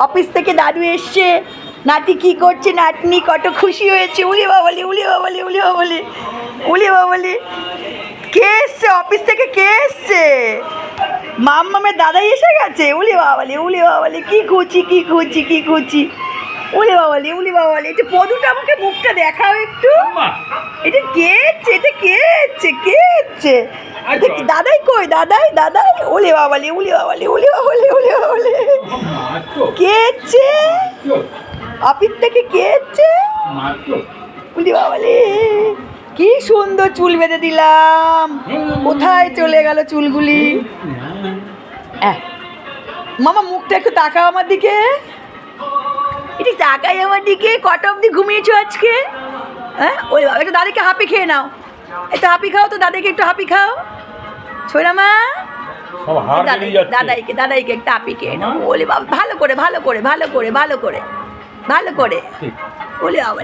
Office থেকে দাদু এসছে, নাতি কি করছে, নাতনি কত খুশি হয়েছে। উলি বাবলি উলি বাবলি উলি বাবলি উলি বাবলি। কে এসছে অফিস থেকে, কে এসছে? মামের দাদাই এসে গেছে। উলি বাবলি কি খুঁজি কি খুঁজি কি খুঁজি। উলি বাবলি একটু পদুটা আমাকে মুখটা দেখাও একটু। এটা কে এসছে, এটা কে এসছে, কে এসছে? দাদাই কই, দাদাই দাদাই। উলি বাবলি উলি বাবলি উলি বাবলি উলি বাবলি। কে এসছে অফিস থেকে, কে এসছে? উলি বাবলি কি সুন্দর চুল বেঁধে দিলাম, কোথায় চলে গেল চুলগুলি? মামা মুখটা একটু তাকাও আমার দিকে, একটু তাকাই আমার দিকে। কটা অবধি ঘুমিয়েছো আজকে? হ্যাঁ ওই বাবা, একটু দাদাকে হাঁপি খেয়ে নাও, একটু হাঁপি খাও তো, দাদাকে একটু হাঁপি খাও। ছোড়া মা দাদাইকে একটু হাঁপি খেয়ে নাও। বলে বাবা ভালো করে ভালো করে ভালো করে ভালো করে ভালো করে। বলে বাবা